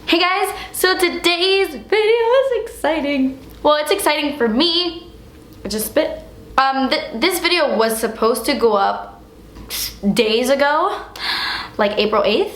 Hey guys, so today's video is exciting. Well, it's exciting for me. I just spit. This video was supposed to go up days ago, like April 8th.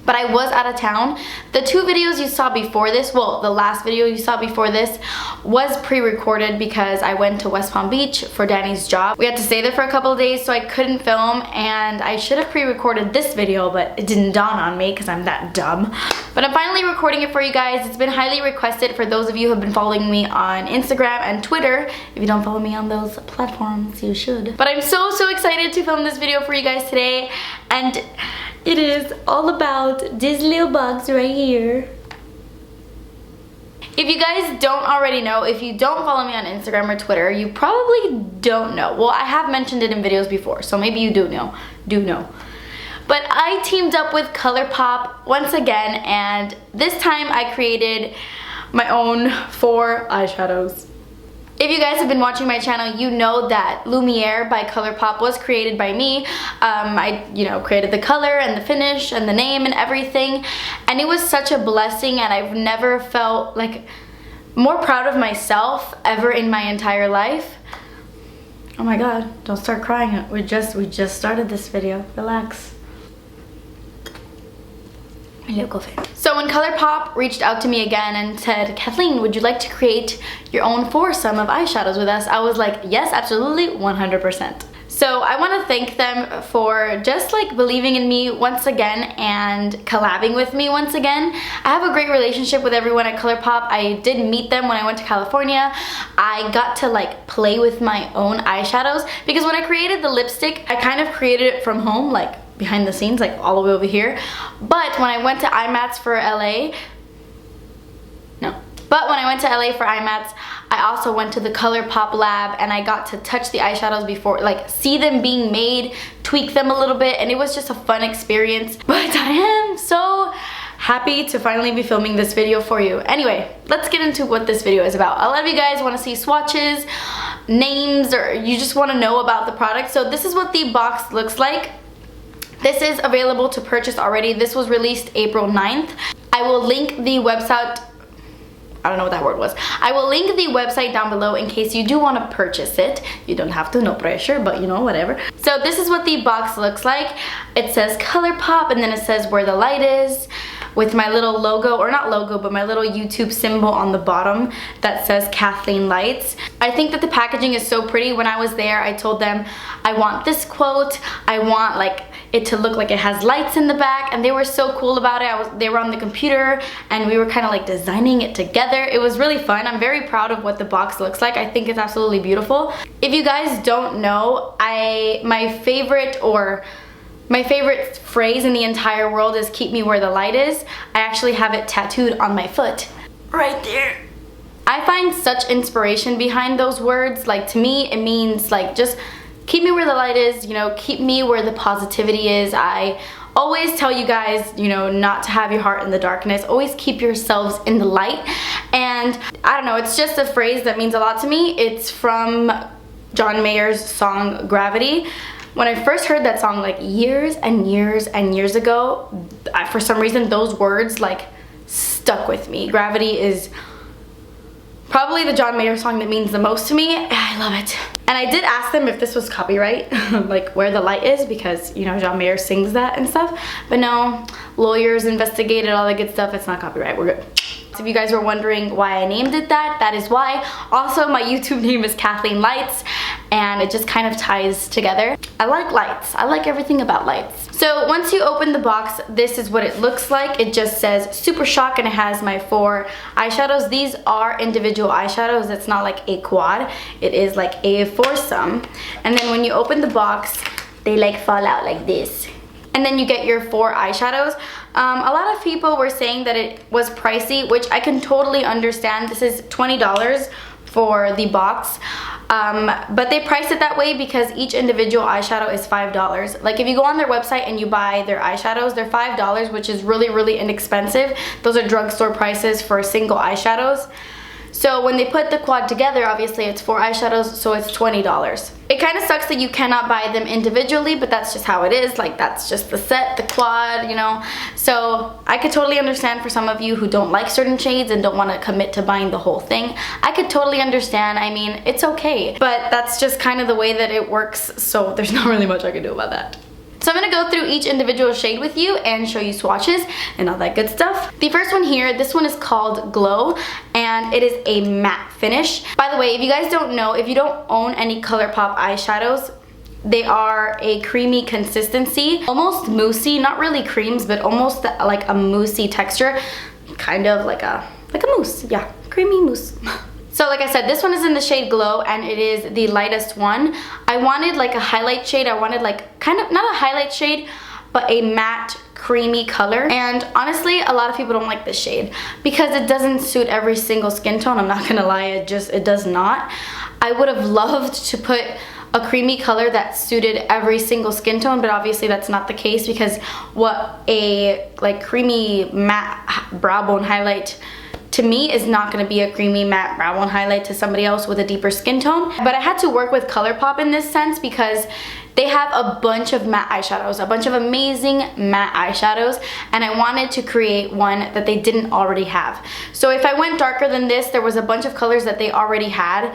But I was out of town. The two videos you saw before this, well, the last video you saw before this was pre-recorded because I went to West Palm Beach for Danny's job. We had to stay there for a couple of days, so I couldn't film, and I should have pre-recorded this video, but it didn't dawn on me because I'm that dumb. But I'm finally recording it for you guys. It's been highly requested for those of you who have been following me on Instagram and Twitter. If you don't follow me on those platforms, you should. But I'm so excited to film this video for you guys today, and it is all about this little box right here. If you guys don't already know, if you don't follow me on Instagram or Twitter, you probably don't know. Well, I have mentioned it in videos before, so maybe you do know. But I teamed up with Colourpop once again, and this time I created my own 4 eyeshadows. If you guys have been watching my channel, you know that Lumiere by Colourpop was created by me. I created the color and the finish and the name and everything, and it was such a blessing, and I've never felt like more proud of myself ever in my entire life. Oh my god, don't start crying. We just started this video. Relax. So when Colourpop reached out to me again and said, Kathleen, would you like to create your own foursome of eyeshadows with us? I was like, yes, absolutely, 100%. So I want to thank them for just like believing in me once again and collabing with me once again. I have a great relationship with everyone at Colourpop. I did meet them when I went to California. I got to like play with my own eyeshadows because when I created the lipstick, I kind of created it from home, like behind the scenes, like all the way over here. But when I went to IMATS for LA, But when I went to LA for IMATS, I also went to the Colourpop lab and I got to touch the eyeshadows before, like see them being made, tweak them a little bit, and it was just a fun experience. But I am so happy to finally be filming this video for you. Anyway, let's get into what this video is about. A lot of you guys want to see swatches, names, or you just want to know about the product. So this is what the box looks like. This is available to purchase already. This was released April 9th. I will link the website. I don't know what that word was. I will link the website down below in case you do want to purchase it. You don't have to, no pressure, but you know, whatever. So this is what the box looks like. It says Colourpop, and then it says where the light is, with my little logo, or not logo, but my little YouTube symbol on the bottom that says Kathleenlights. I think that the packaging is so pretty. When I was there, I told them I want this quote, I want like it to look like it has lights in the back, and they were so cool about it. They were on the computer and we were kind of like designing it together. It was really fun. I'm very proud of what the box looks like. I think it's absolutely beautiful. If you guys don't know, my favorite phrase in the entire world is keep me where the light is. I actually have it tattooed on my foot right there. I find such inspiration behind those words. Like, to me it means like just keep me where the light is, you know, keep me where the positivity is. I always tell you guys, you know, not to have your heart in the darkness. Always keep yourselves in the light. And I don't know, it's just a phrase that means a lot to me. It's from John Mayer's song Gravity. When I first heard that song like years and years and years ago, for some reason those words like stuck with me. Gravity is probably the John Mayer song that means the most to me. I love it. And I did ask them if this was copyright, like where the light is, because, you know, John Mayer sings that and stuff. But no, lawyers investigated all the good stuff. It's not copyright. We're good. So if you guys were wondering why I named it that, that is why. Also, my YouTube name is Kathleenlights, and it just kind of ties together. I like lights. I like everything about lights. So once you open the box, this is what it looks like. It just says Super Shock, and it has my 4 eyeshadows. These are individual eyeshadows. It's not like a quad. It is like a foursome. And then when you open the box, they like fall out like this. And then you get your 4 eyeshadows. A lot of people were saying that it was pricey, which I can totally understand. This is $20 for the box. But they priced it that way because each individual eyeshadow is $5. Like if you go on their website and you buy their eyeshadows, they're $5, which is really, really inexpensive. Those are drugstore prices for single eyeshadows. So when they put the quad together, obviously it's 4 eyeshadows, so it's $20. It kind of sucks that you cannot buy them individually, but that's just how it is. Like, that's just the set, the quad, you know. So I could totally understand for some of you who don't like certain shades and don't want to commit to buying the whole thing. I could totally understand. I mean, it's okay, but that's just kind of the way that it works, so there's not really much I can do about that. So I'm going to go through each individual shade with you and show you swatches and all that good stuff. The first one here, this one is called Glow, and it is a matte finish. By the way, if you guys don't know, if you don't own any Colourpop eyeshadows, they are a creamy consistency, almost moussey, not really creams, but almost like a moussey texture, kind of like a mousse, yeah, creamy mousse. So like I said, this one is in the shade Glow, and it is the lightest one. I wanted like a highlight shade. I wanted like kind of, not a highlight shade, but a matte creamy color. And honestly, a lot of people don't like this shade because it doesn't suit every single skin tone. I'm not gonna lie, it does not. I would have loved to put a creamy color that suited every single skin tone, but obviously that's not the case, because what a like creamy matte brow bone highlight to me is not going to be a creamy matte brow bone highlight to somebody else with a deeper skin tone. But I had to work with Colourpop in this sense because they have a bunch of matte eyeshadows, a bunch of amazing matte eyeshadows, and I wanted to create one that they didn't already have. So if I went darker than this, there was a bunch of colors that they already had,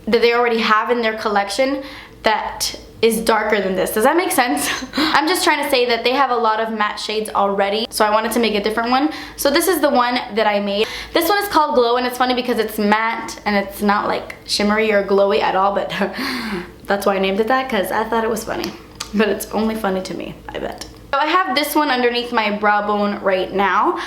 that they already have in their collection that is darker than this. Does that make sense? I'm just trying to say that they have a lot of matte shades already, so I wanted to make a different one. So this is the one that I made. This one is called Glow, and it's funny because it's matte and it's not like shimmery or glowy at all, but that's why I named it that, because I thought it was funny. But it's only funny to me, I bet. So I have this one underneath my brow bone right now.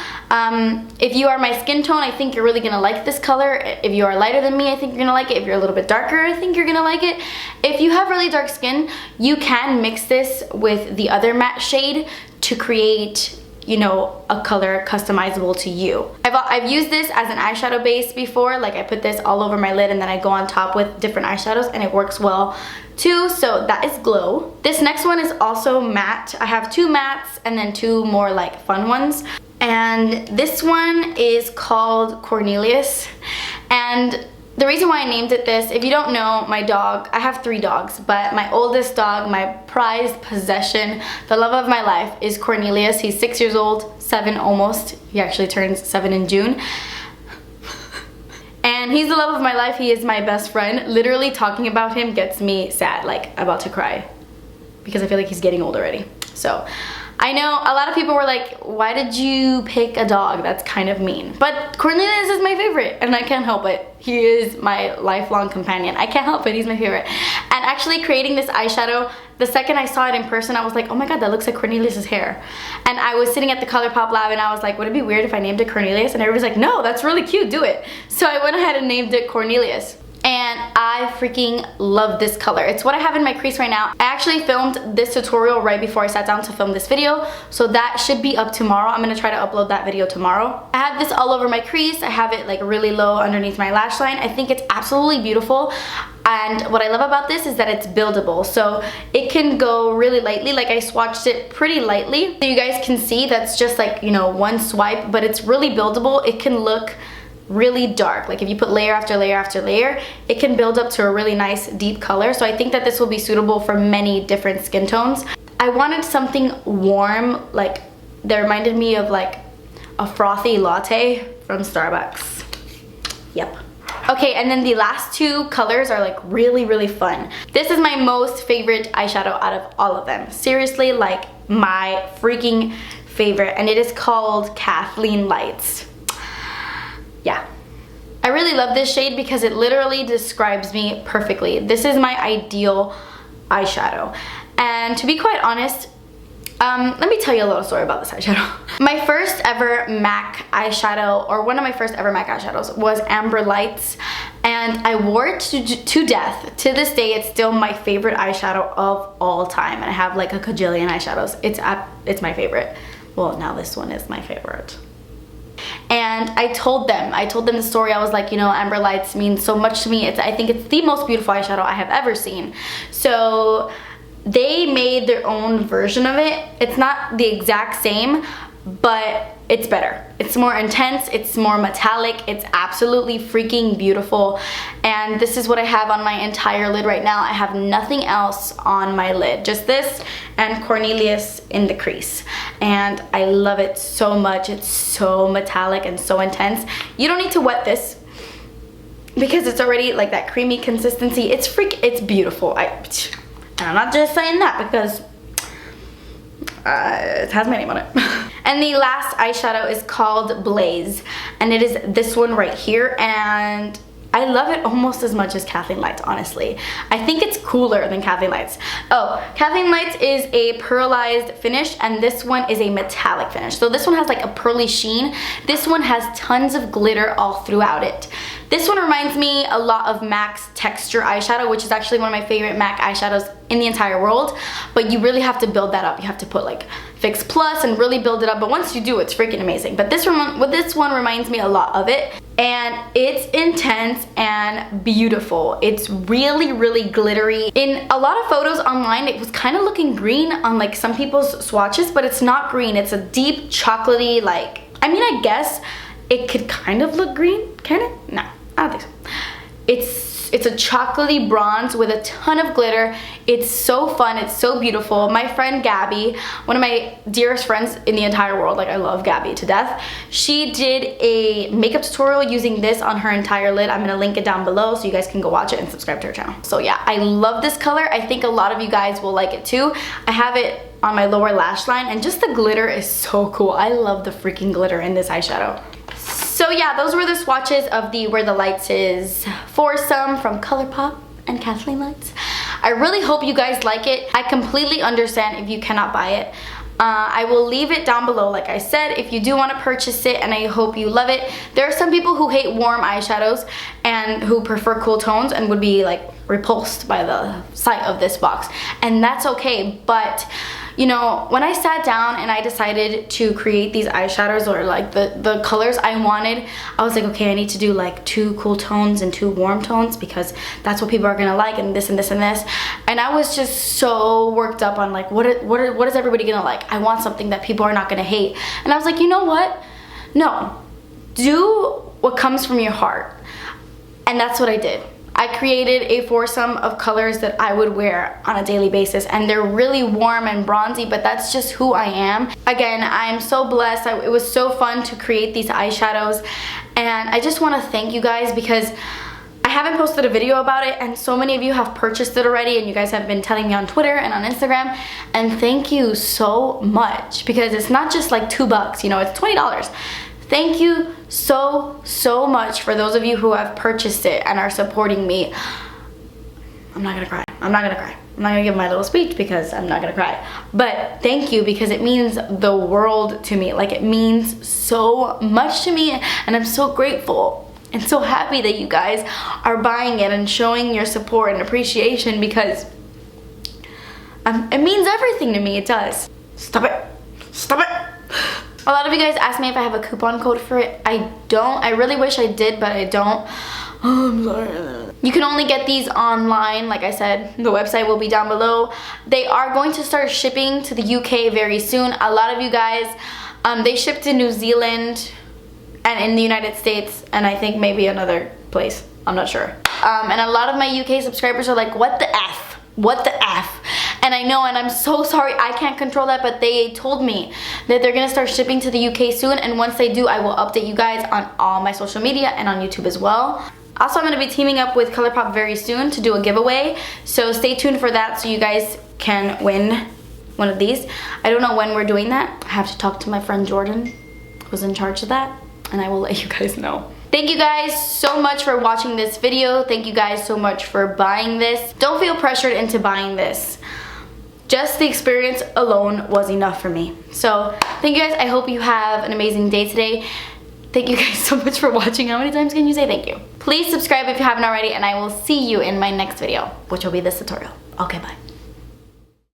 If you are my skin tone, I think you're really gonna like this color. If you are lighter than me, I think you're gonna like it. If you're a little bit darker, I think you're gonna like it. If you have really dark skin, you can mix this with the other matte shade to create, you know, a color customizable to you. I've used this as an eyeshadow base before. Like, I put this all over my lid and then I go on top with different eyeshadows, and it works well too. So that is Glow. This next one is also matte. I have 2 mattes and then 2 more like fun ones. And this one is called Cornelius. And the reason why I named it this, if you don't know, my dog, I have 3 dogs, but my oldest dog, my prized possession, the love of my life, is Cornelius. He's 6 years old, 7 almost. He actually turns 7 in June. And he's the love of my life. He is my best friend. Literally talking about him gets me sad, like about to cry, because I feel like he's getting old already. So I know a lot of people were like, why did you pick a dog? That's kind of mean. But Cornelius is my favorite, and I can't help it. He is my lifelong companion. I can't help it, he's my favorite. And actually creating this eyeshadow, the second I saw it in person, I was like, oh my god, that looks like Cornelius's hair. And I was sitting at the Colourpop lab and I was like, would it be weird if I named it Cornelius? And everybody's like, no, that's really cute, do it. So I went ahead and named it Cornelius. And I freaking love this color. It's what I have in my crease right now. I actually filmed this tutorial right before I sat down to film this video, so that should be up tomorrow. I'm gonna try to upload that video tomorrow. I have this all over my crease. I have it like really low underneath my lash line. I think it's absolutely beautiful. And what I love about this is that it's buildable, so it can go really lightly. Like, I swatched it pretty lightly, so you guys can see that's just like, you know, one swipe, but it's really buildable. It can look really dark. Like, if you put layer after layer after layer, it can build up to a really nice deep color. So I think that this will be suitable for many different skin tones. I wanted something warm, like that reminded me of like a frothy latte from Starbucks. Yep. Okay, and then the last 2 colors are like really, really fun. This is my most favorite eyeshadow out of all of them. Seriously, like my freaking favorite, and it is called Kathleenlights. Yeah. I really love this shade because it literally describes me perfectly. This is my ideal eyeshadow. And to be quite honest, let me tell you a little story about this eyeshadow. My first ever MAC eyeshadow, or one of my first ever MAC eyeshadows, was Amber Lights, and I wore it to death. To this day, it's still my favorite eyeshadow of all time, and I have like a cajillion eyeshadows. It's my favorite. Well, now this one is my favorite. And I told them the story. I was like, you know, Amber Lights means so much to me. I think it's the most beautiful eyeshadow I have ever seen. So they made their own version of it. It's not the exact same, but it's better. It's more intense, it's more metallic, it's absolutely freaking beautiful. And this is what I have on my entire lid right now. I have nothing else on my lid, just this and Cornelius in the crease. And I love it so much. It's so metallic and so intense. You don't need to wet this because it's already like that creamy consistency. It's beautiful. And I'm not just saying that because it has my name on it. And the last eyeshadow is called Blaze, and it is this one right here, and I love it almost as much as Kathleenlights, honestly. I think it's cooler than Kathleenlights. Oh, Kathleenlights is a pearlized finish, and this one is a metallic finish. So this one has like a pearly sheen. This one has tons of glitter all throughout it. This one reminds me a lot of MAC's Texture eyeshadow, which is actually one of my favorite MAC eyeshadows in the entire world. But you really have to build that up. You have to put like Fix Plus and really build it up. But once you do, it's freaking amazing. But this one reminds me a lot of it. And it's intense and beautiful. It's really, really glittery. In a lot of photos online, it was kind of looking green on like some people's swatches, but it's not green. It's a deep chocolatey, like, I mean, I guess it could kind of look green. Can it? No, I don't think so. It's a chocolatey bronze with a ton of glitter. It's so fun, it's so beautiful. My friend Gabby, one of my dearest friends in the entire world, like I love Gabby to death, she did a makeup tutorial using this on her entire lid. I'm gonna link it down below so you guys can go watch it and subscribe to her channel. So yeah, I love this color. I think a lot of you guys will like it too. I have it on my lower lash line, and just the glitter is so cool. I love the freaking glitter in this eyeshadow. So yeah, those were the swatches of the Where the Lights Is foursome from Colourpop and Kathleenlights. I really hope you guys like it. I completely understand if you cannot buy it. I will leave it down below, like I said, if you do want to purchase it, and I hope you love it. There are some people who hate warm eyeshadows and who prefer cool tones and would be like repulsed by the sight of this box, and that's okay. But you know, when I sat down and I decided to create these eyeshadows, or like the colors I wanted, I was like, okay, I need to do like 2 cool tones and 2 warm tones because that's what people are gonna like, and this and this and this. And I was just so worked up on like, what is everybody gonna like? I want something that people are not gonna hate. And I was like, you know what? No, do what comes from your heart. And that's what I did. I created a foursome of colors that I would wear on a daily basis, and they're really warm and bronzy, but that's just who I am. Again, I'm so blessed. It was so fun to create these eyeshadows, and I just want to thank you guys because I haven't posted a video about it, and so many of you have purchased it already, and you guys have been telling me on Twitter and on Instagram, and thank you so much because it's not just like $2, you know, it's $20. Thank you so much for those of you who have purchased it and are supporting me. I'm not gonna cry. I'm not gonna give my little speech because I'm not gonna cry. But thank you, because it means the world to me. Like, it means so much to me, and I'm so grateful and so happy that you guys are buying it and showing your support and appreciation, because it means everything to me. It does. Stop it. Stop it. A lot of you guys asked me if I have a coupon code for it. I don't. I really wish I did, but I don't. Oh, I'm sorry. You can only get these online. Like I said, the website will be down below. They are going to start shipping to the UK very soon. A lot of you guys, they ship to New Zealand and in the United States, and I think maybe another place. I'm not sure. And a lot of my UK subscribers are like, what the F? What the F? And I know, and I'm so sorry, I can't control that, but they told me that they're gonna start shipping to the UK soon, and once they do, I will update you guys on all my social media and on YouTube as well. Also, I'm gonna be teaming up with Colourpop very soon to do a giveaway, so stay tuned for that so you guys can win one of these. I don't know when we're doing that. I have to talk to my friend Jordan, who's in charge of that, and I will let you guys know. Thank you guys so much for watching this video. Thank you guys so much for buying this. Don't feel pressured into buying this. Just the experience alone was enough for me. So thank you guys. I hope you have an amazing day today. Thank you guys so much for watching. How many times can you say thank you? Please subscribe if you haven't already, and I will see you in my next video, which will be this tutorial. Okay, bye.